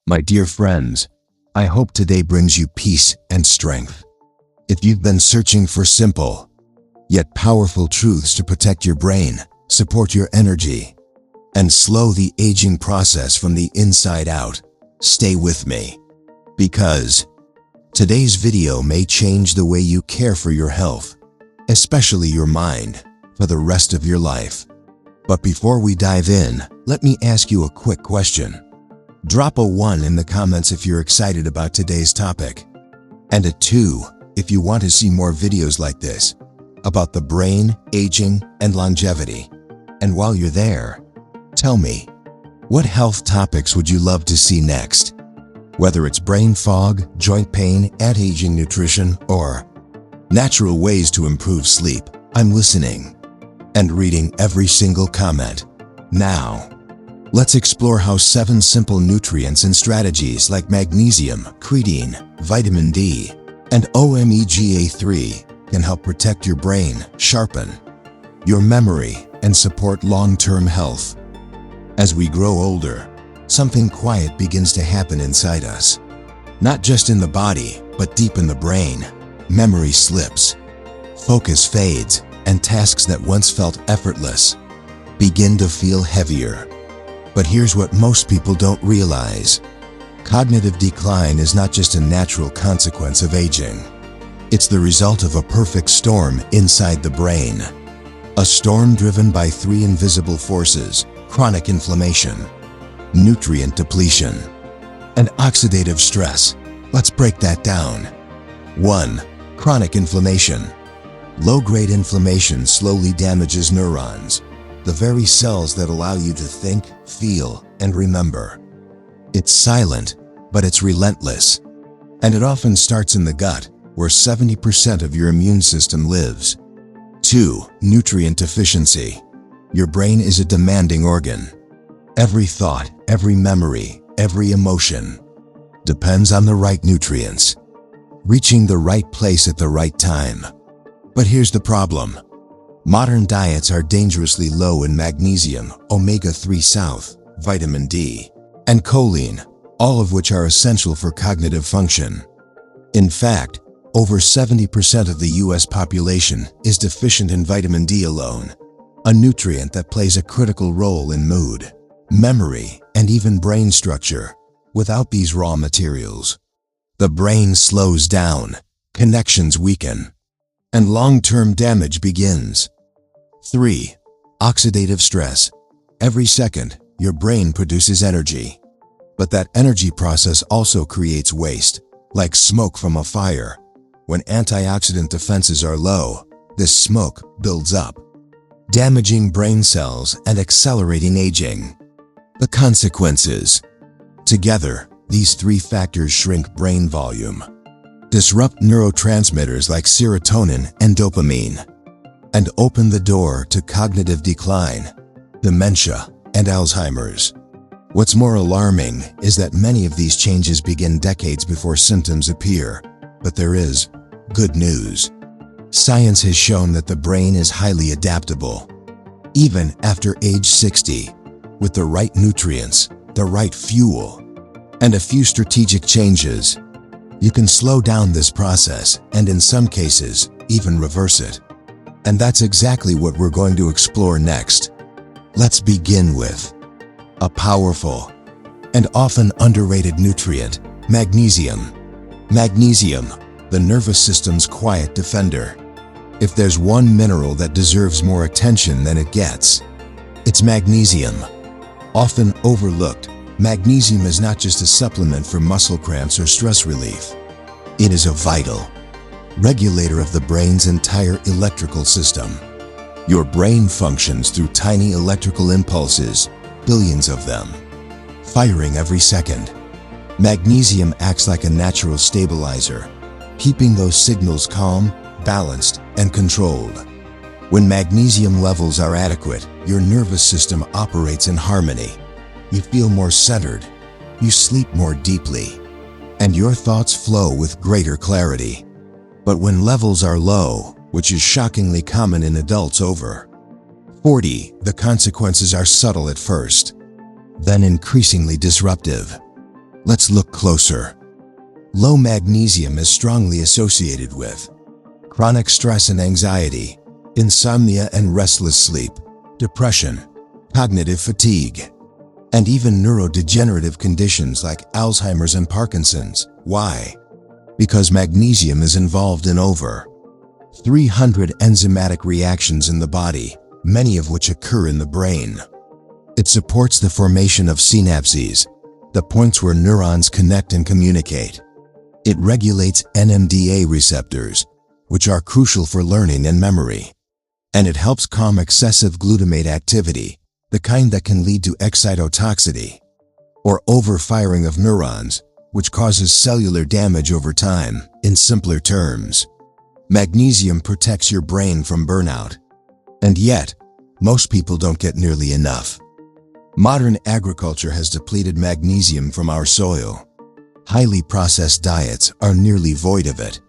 My dear friends, I hope today brings you peace and strength. If you've been searching for simple, yet powerful truths to protect your brain, support your energy, and slow the aging process from the inside out, stay with me. Because today's video may change the way you care for your health, especially your mind, for the rest of your life. But before we dive in, let me ask you a quick question. Drop a 1 in the comments if you're excited about today's topic, and a 2 if you want to see more videos like this about the brain, aging, and longevity. And while you're there, tell me, what health topics would you love to see next? Whether it's brain fog, joint pain, anti-aging nutrition, or natural ways to improve sleep, I'm listening and reading every single comment. Now, let's explore how 7 simple nutrients and strategies like magnesium, creatine, vitamin D, and omega-3 can help protect your brain, sharpen your memory, and support long-term health. As we grow older, something quiet begins to happen inside us. Not just in the body, but deep in the brain. Memory slips, focus fades, and tasks that once felt effortless begin to feel heavier. But here's what most people don't realize. Cognitive decline is not just a natural consequence of aging. It's the result of a perfect storm inside the brain. A storm driven by 3 invisible forces: chronic inflammation, nutrient depletion, and oxidative stress. Let's break that down. 1. Chronic inflammation. Low-grade inflammation slowly damages neurons, the very cells that allow you to think, feel, and remember. It's silent, but it's relentless. And it often starts in the gut, where 70% of your immune system lives. 2. Nutrient deficiency. Your brain is a demanding organ. Every thought, every memory, every emotion depends on the right nutrients, reaching the right place at the right time. But here's the problem. Modern diets are dangerously low in magnesium, omega-3 south, vitamin D, and choline, all of which are essential for cognitive function. In fact, over 70% of the US population is deficient in vitamin D alone, a nutrient that plays a critical role in mood, memory, and even brain structure. Without these raw materials, the brain slows down, connections weaken, and long-term damage begins. 3. Oxidative stress. Every second, your brain produces energy. But that energy process also creates waste, like smoke from a fire. When antioxidant defenses are low, this smoke builds up, damaging brain cells and accelerating aging. The consequences. Together, these 3 factors shrink brain volume, disrupt neurotransmitters like serotonin and dopamine, and open the door to cognitive decline, dementia, and Alzheimer's. What's more alarming is that many of these changes begin decades before symptoms appear. But there is good news. Science has shown that the brain is highly adaptable. Even after age 60, with the right nutrients, the right fuel, and a few strategic changes, you can slow down this process and in some cases, even reverse it. And that's exactly what we're going to explore next. Let's begin with a powerful and often underrated nutrient, magnesium. Magnesium, the nervous system's quiet defender. If there's one mineral that deserves more attention than it gets, it's magnesium. Often overlooked, magnesium is not just a supplement for muscle cramps or stress relief. It is a vital regulator of the brain's entire electrical system. Your brain functions through tiny electrical impulses, billions of them, firing every second. Magnesium acts like a natural stabilizer, keeping those signals calm, balanced, and controlled. When magnesium levels are adequate, your nervous system operates in harmony. You feel more centered, you sleep more deeply, and your thoughts flow with greater clarity. But when levels are low, which is shockingly common in adults over 40, the consequences are subtle at first, then increasingly disruptive. Let's look closer. Low magnesium is strongly associated with chronic stress and anxiety, insomnia and restless sleep, depression, cognitive fatigue, and even neurodegenerative conditions like Alzheimer's and Parkinson's. Why? Because magnesium is involved in over 300 enzymatic reactions in the body, many of which occur in the brain. It supports the formation of synapses, the points where neurons connect and communicate. It regulates NMDA receptors, which are crucial for learning and memory. And it helps calm excessive glutamate activity, the kind that can lead to excitotoxicity, or overfiring of neurons, which causes cellular damage over time. In simpler terms, magnesium protects your brain from burnout. And yet, most people don't get nearly enough. Modern agriculture has depleted magnesium from our soil. Highly processed diets are nearly void of it.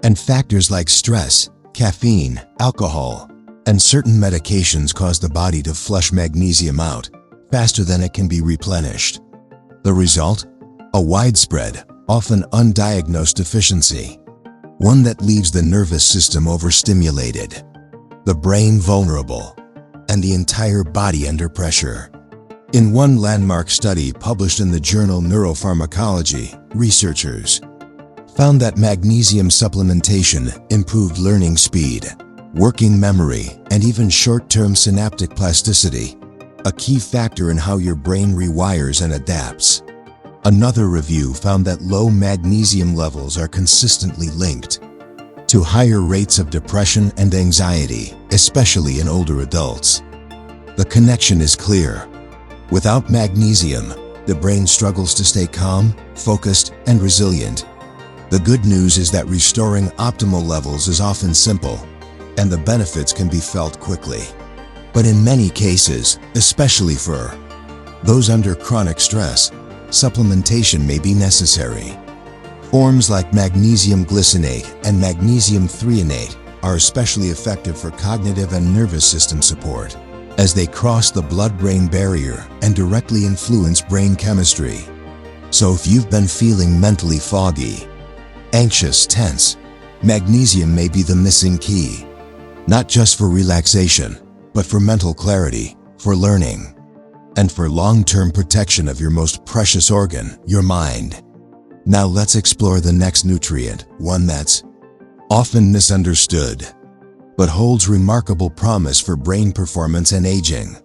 And factors like stress, caffeine, alcohol, and certain medications cause the body to flush magnesium out faster than it can be replenished. The result? A widespread, often undiagnosed deficiency. One that leaves the nervous system overstimulated, the brain vulnerable, and the entire body under pressure. In one landmark study published in the journal Neuropharmacology, researchers found that magnesium supplementation improved learning speed, working memory, and even short-term synaptic plasticity, a key factor in how your brain rewires and adapts. Another review found that low magnesium levels are consistently linked to higher rates of depression and anxiety, especially in older adults. The connection is clear. Without magnesium, the brain struggles to stay calm, focused, and resilient. The good news is that restoring optimal levels is often simple, and the benefits can be felt quickly. But in many cases, especially for those under chronic stress, supplementation may be necessary. Forms like magnesium glycinate and magnesium threonate are especially effective for cognitive and nervous system support, as they cross the blood-brain barrier and directly influence brain chemistry. So if you've been feeling mentally foggy, anxious, tense, magnesium may be the missing key. Not just for relaxation, but for mental clarity, for learning, and for long-term protection of your most precious organ, your mind. Now let's explore the next nutrient, one that's often misunderstood, but holds remarkable promise for brain performance and aging.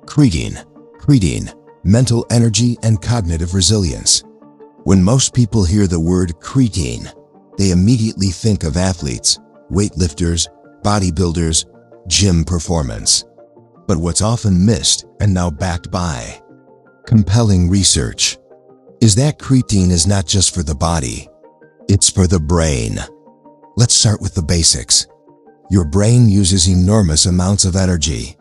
Creatine. Creatine, mental energy and cognitive resilience. When most people hear the word creatine, they immediately think of athletes, weightlifters, bodybuilders, gym performance. But what's often missed, and now backed by compelling research, is that creatine is not just for the body, it's for the brain. Let's start with the basics. Your brain uses enormous amounts of energy.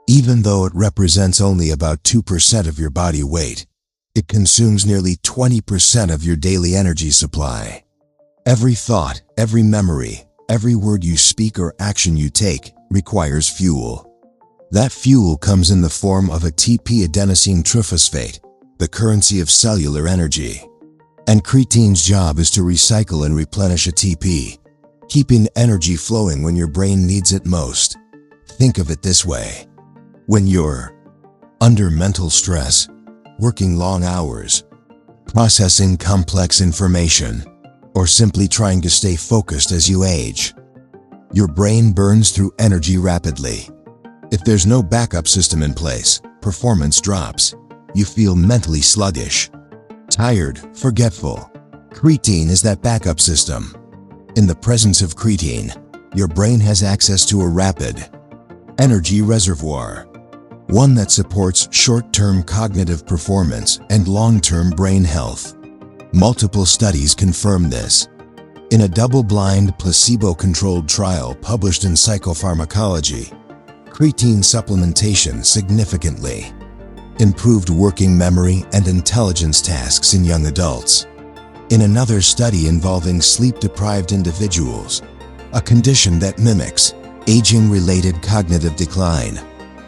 Even though it represents only about 2% of your body weight, it consumes nearly 20% of your daily energy supply. Every thought, every memory, every word you speak or action you take requires fuel. That fuel comes in the form of ATP adenosine triphosphate, the currency of cellular energy. And creatine's job is to recycle and replenish ATP, keeping energy flowing when your brain needs it most. Think of it this way. When you're under mental stress, working long hours, processing complex information, or simply trying to stay focused as you age, your brain burns through energy rapidly. If there's no backup system in place, performance drops. You feel mentally sluggish, tired, forgetful. Creatine is that backup system. In the presence of creatine, your brain has access to a rapid energy reservoir, one that supports short-term cognitive performance and long-term brain health. Multiple studies confirm this. In a double-blind, placebo-controlled trial published in Psychopharmacology, creatine supplementation significantly improved working memory and intelligence tasks in young adults. In another study involving sleep-deprived individuals, a condition that mimics aging-related cognitive decline,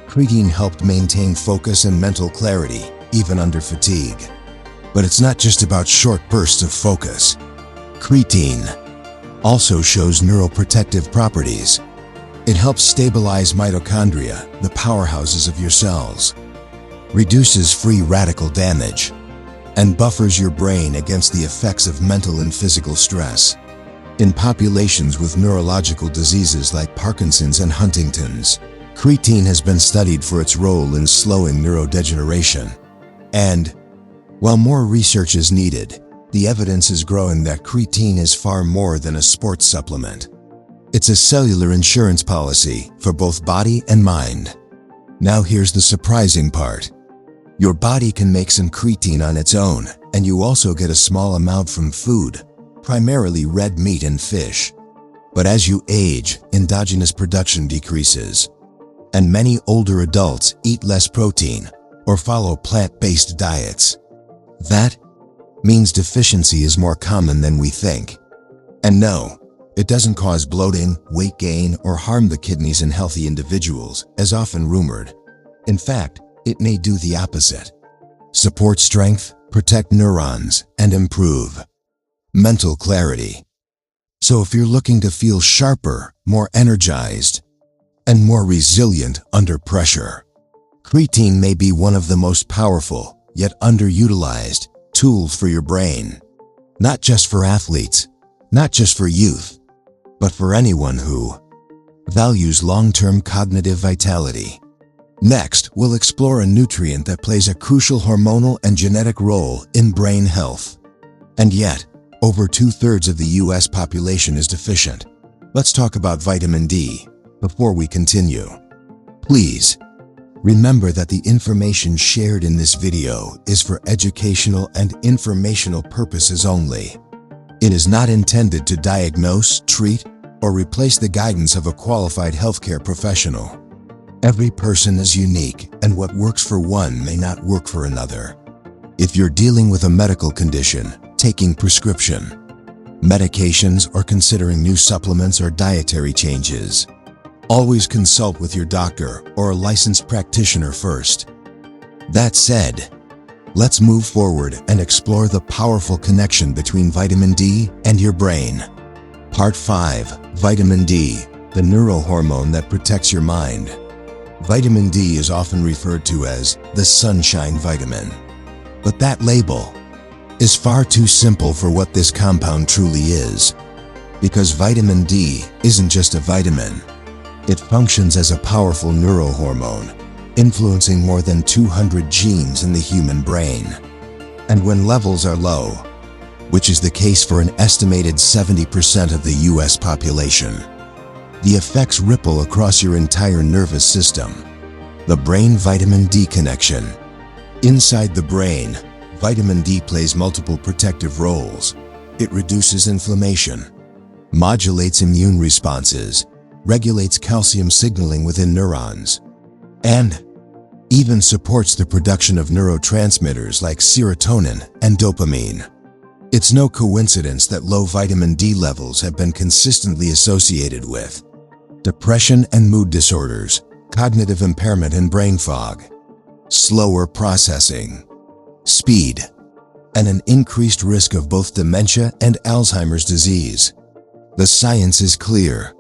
creatine helped maintain focus and mental clarity, even under fatigue. But it's not just about short bursts of focus. Creatine also shows neuroprotective properties. It helps stabilize mitochondria, the powerhouses of your cells, reduces free radical damage, and buffers your brain against the effects of mental and physical stress. In populations with neurological diseases like Parkinson's and Huntington's, creatine has been studied for its role in slowing neurodegeneration. And while more research is needed, the evidence is growing that creatine is far more than a sports supplement. It's a cellular insurance policy for both body and mind. Now here's the surprising part. Your body can make some creatine on its own, and you also get a small amount from food, primarily red meat and fish. But as you age, endogenous production decreases, and many older adults eat less protein or follow plant-based diets. That means deficiency is more common than we think. And no, it doesn't cause bloating, weight gain, or harm the kidneys in healthy individuals, as often rumored. In fact, it may do the opposite. Support strength, protect neurons, and improve mental clarity. So if you're looking to feel sharper, more energized, and more resilient under pressure, creatine may be one of the most powerful, yet underutilized, tools for your brain. Not just for athletes, not just for youth, but for anyone who values long-term cognitive vitality. Next, we'll explore a nutrient that plays a crucial hormonal and genetic role in brain health. And yet, over 2/3 of the US population is deficient. Let's talk about vitamin D before we continue. Please, remember that the information shared in this video is for educational and informational purposes only. It is not intended to diagnose, treat, or replace the guidance of a qualified healthcare professional. Every person is unique, and what works for one may not work for another. If you're dealing with a medical condition, taking prescription medications, or considering new supplements or dietary changes, always consult with your doctor or a licensed practitioner first. That said, let's move forward and explore the powerful connection between vitamin D and your brain. Part 5. Vitamin D, the neurohormone that protects your mind. Vitamin D is often referred to as the sunshine vitamin. But that label is far too simple for what this compound truly is. Because vitamin D isn't just a vitamin. It functions as a powerful neurohormone, influencing more than 200 genes in the human brain. And when levels are low, which is the case for an estimated 70% of the US population, the effects ripple across your entire nervous system. The brain-vitamin D connection. Inside the brain, vitamin D plays multiple protective roles. It reduces inflammation, modulates immune responses, regulates calcium signaling within neurons, and even supports the production of neurotransmitters like serotonin and dopamine. It's no coincidence that low vitamin D levels have been consistently associated with depression and mood disorders, cognitive impairment and brain fog, slower processing speed, and an increased risk of both dementia and Alzheimer's disease. The science is clear.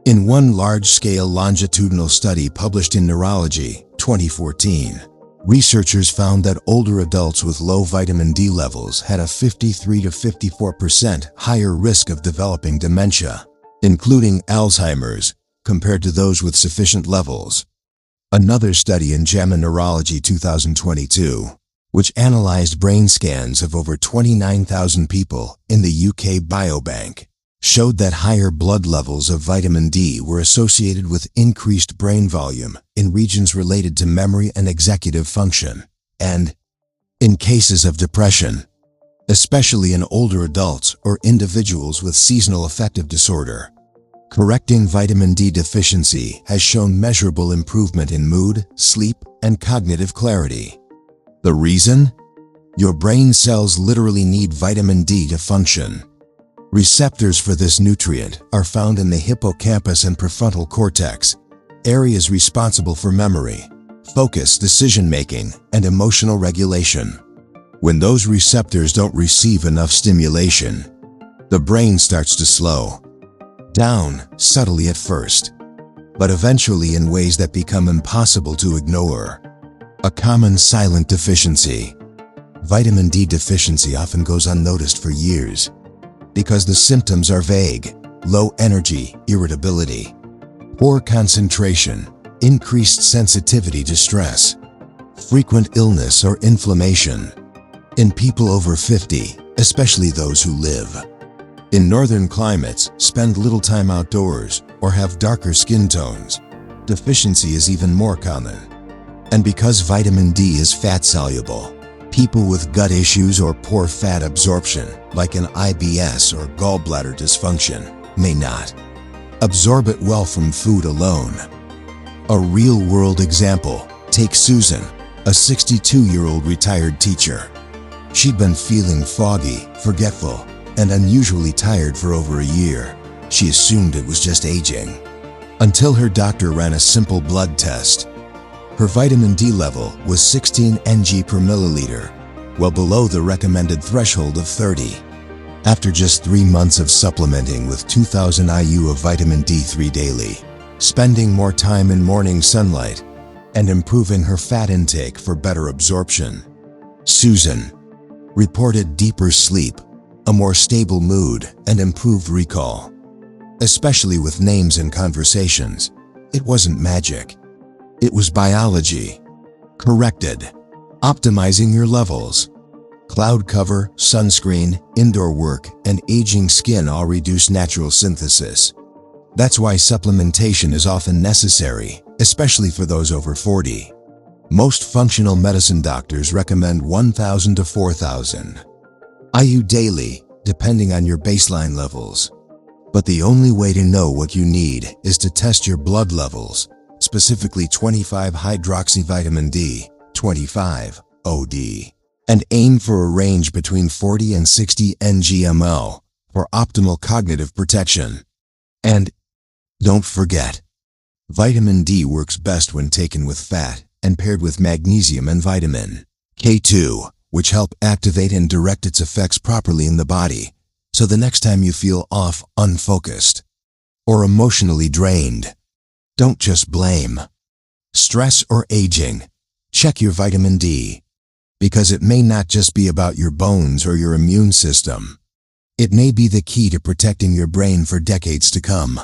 In one large-scale longitudinal study published in Neurology, 2014, researchers found that older adults with low vitamin D levels had a 53 to 54% higher risk of developing dementia, including Alzheimer's, compared to those with sufficient levels. Another study in JAMA Neurology 2022, which analyzed brain scans of over 29,000 people in the UK Biobank, showed that higher blood levels of vitamin D were associated with increased brain volume in regions related to memory and executive function, and in cases of depression, especially in older adults or individuals with seasonal affective disorder. Correcting vitamin D deficiency has shown measurable improvement in mood, sleep, and cognitive clarity. The reason? Your brain cells literally need vitamin D to function. Receptors for this nutrient are found in the hippocampus and prefrontal cortex, areas responsible for memory, focus, decision-making, and emotional regulation. When those receptors don't receive enough stimulation, the brain starts to slow down subtly at first, but eventually in ways that become impossible to ignore. A common silent deficiency. Vitamin D deficiency often goes unnoticed for years because the symptoms are vague: low energy, irritability, poor concentration, increased sensitivity to stress, frequent illness or inflammation. In people over 50, especially those who live in northern climates, spend little time outdoors, or have darker skin tones, deficiency is even more common. And because vitamin D is fat-soluble, people with gut issues or poor fat absorption, like an IBS or gallbladder dysfunction, may not absorb it well from food alone. A real-world example: take Susan, a 62-year-old retired teacher. She'd been feeling foggy, forgetful, and unusually tired for over a year. She assumed it was just aging, until her doctor ran a simple blood test. Her vitamin D level was 16 ng per milliliter, well below the recommended threshold of 30. After just 3 months of supplementing with 2000 IU of vitamin D3 daily, spending more time in morning sunlight, and improving her fat intake for better absorption, Susan reported deeper sleep, a more stable mood, and improved recall. Especially with names and conversations, it wasn't magic. It was biology. Corrected. Optimizing your levels. Cloud cover, sunscreen, indoor work, and aging skin all reduce natural synthesis. That's why supplementation is often necessary, especially for those over 40. Most functional medicine doctors recommend 1,000 to 4,000 IU daily, depending on your baseline levels. But the only way to know what you need is to test your blood levels, specifically 25-hydroxyvitamin D, 25-OD, and aim for a range between 40 and 60 ng/ml for optimal cognitive protection. And don't forget, vitamin D works best when taken with fat and paired with magnesium and vitamin K2, which help activate and direct its effects properly in the body. So the next time you feel off, unfocused, or emotionally drained, don't just blame stress or aging. Check your vitamin D, because it may not just be about your bones or your immune system. It may be the key to protecting your brain for decades to come.